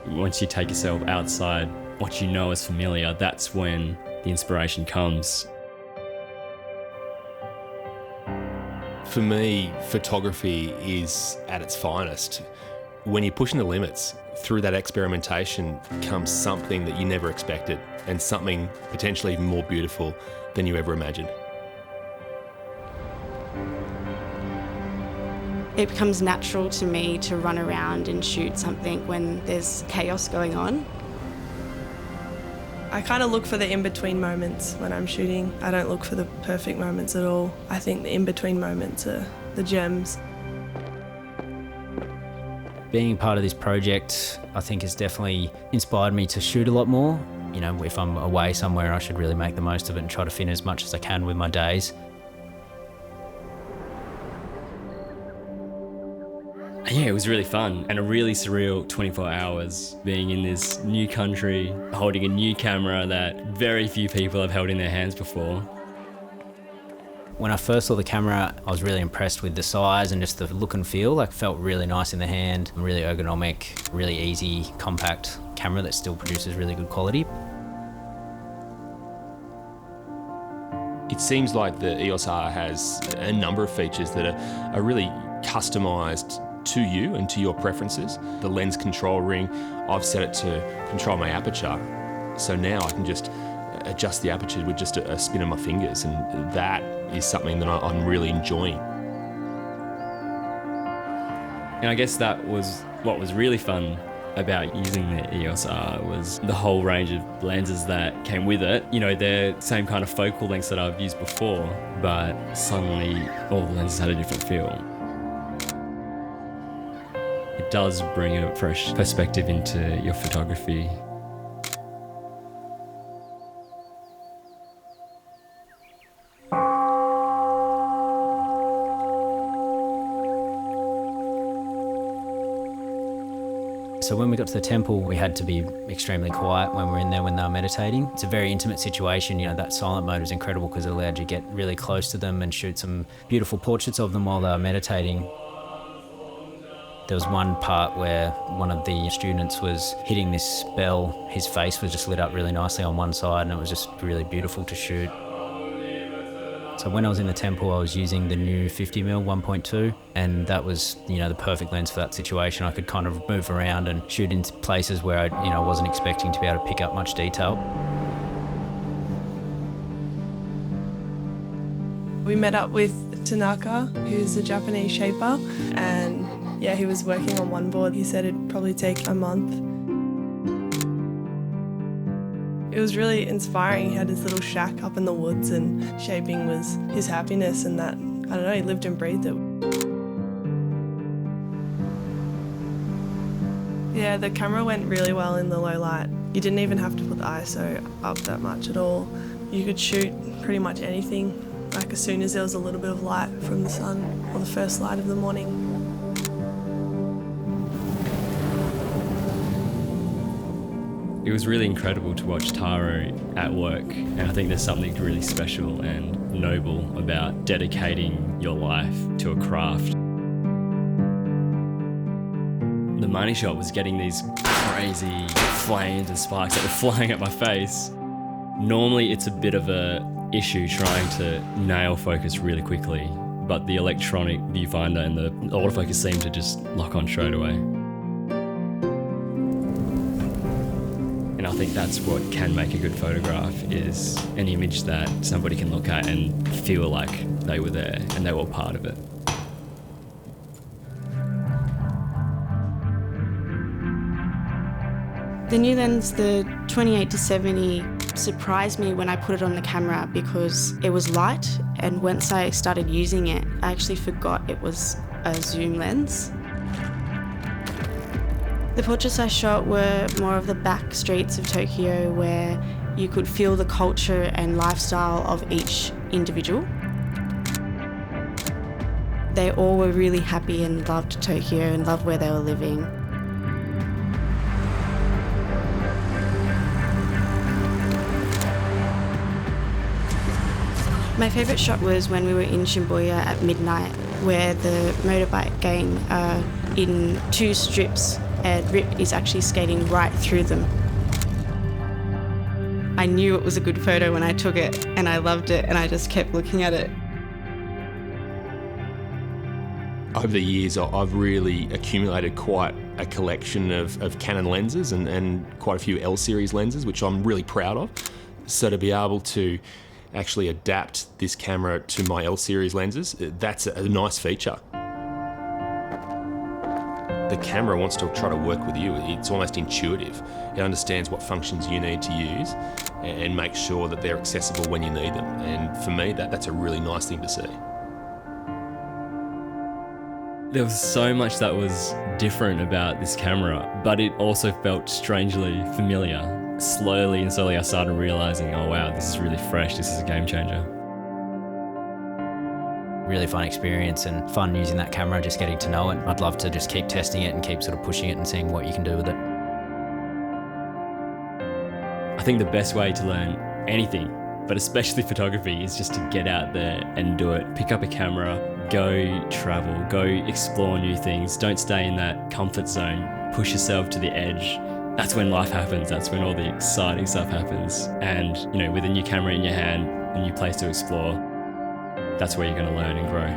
Once you take yourself outside what you know is familiar, that's when the inspiration comes. For me, photography is at its finest. When you're pushing the limits, through that experimentation comes something that you never expected, and something potentially even more beautiful than you ever imagined. It becomes natural to me to run around and shoot something when there's chaos going on. I kind of look for the in-between moments when I'm shooting. I don't look for the perfect moments at all. I think the in-between moments are the gems. Being part of this project, I think, has definitely inspired me to shoot a lot more. You know, if I'm away somewhere, I should really make the most of it and try to fit in as much as I can with my days. Yeah, it was really fun and a really surreal 24 hours being in this new country, holding a new camera that very few people have held in their hands before. When I first saw the camera, I was really impressed with the size and just the look and feel. Like, felt really nice in the hand, really ergonomic, really easy, compact camera that still produces really good quality. It seems like the EOS R has a number of features that are really customised to you and to your preferences. The lens control ring, I've set it to control my aperture. So now I can just adjust the aperture with just a spin of my fingers, and that is something that I'm really enjoying. And I guess that was what was really fun about using the EOS R, was the whole range of lenses that came with it. You know, they're same kind of focal lengths that I've used before, but suddenly all the lenses had a different feel. It does bring a fresh perspective into your photography. So when we got to the temple, we had to be extremely quiet when we were in there when they were meditating. It's a very intimate situation. You know, that silent mode was incredible because it allowed you to get really close to them and shoot some beautiful portraits of them while they were meditating. There was one part where one of the students was hitting this bell. His face was just lit up really nicely on one side, and it was just really beautiful to shoot. So when I was in the temple, I was using the new 50mm 1.2, and that was, you know, the perfect lens for that situation. I could kind of move around and shoot into places where I wasn't expecting to be able to pick up much detail. We met up with Tanaka, who's a Japanese shaper, and yeah, he was working on one board. He said it'd probably take a month. It was really inspiring. He had his little shack up in the woods, and shaping was his happiness, and that, I don't know, he lived and breathed it. Yeah, the camera went really well in the low light. You didn't even have to put the ISO up that much at all. You could shoot pretty much anything, like as soon as there was a little bit of light from the sun or the first light of the morning. It was really incredible to watch Taro at work, and I think there's something really special and noble about dedicating your life to a craft. The money shot was getting these crazy flames and sparks that were flying at my face. Normally it's a bit of an issue trying to nail focus really quickly, but the electronic viewfinder and the autofocus seemed to just lock on straight away. And I think that's what can make a good photograph, is an image that somebody can look at and feel like they were there and they were part of it. The new lens, the 28-70, surprised me when I put it on the camera because it was light, and once I started using it, I actually forgot it was a zoom lens. The portraits I shot were more of the back streets of Tokyo, where you could feel the culture and lifestyle of each individual. They all were really happy and loved Tokyo and loved where they were living. My favourite shot was when we were in Shibuya at midnight, where the motorbike gang are in two strips and Rip is actually skating right through them. I knew it was a good photo when I took it, and I loved it, and I just kept looking at it. Over the years, I've really accumulated quite a collection of Canon lenses and quite a few L series lenses, which I'm really proud of. So to be able to actually adapt this camera to my L series lenses, that's a nice feature. The camera wants to try to work with you. It's almost intuitive. It understands what functions you need to use and makes sure that they're accessible when you need them. And for me, that's a really nice thing to see. There was so much that was different about this camera, but it also felt strangely familiar. Slowly and slowly I started realizing, oh wow, this is really fresh, this is a game changer. Really fun experience and fun using that camera, just getting to know it. I'd love to just keep testing it and keep sort of pushing it and seeing what you can do with it. I think the best way to learn anything, but especially photography, is just to get out there and do it. Pick up a camera, go travel, go explore new things. Don't stay in that comfort zone. Push yourself to the edge. That's when life happens. That's when all the exciting stuff happens. And, with a new camera in your hand, a new place to explore, that's where you're going to learn and grow.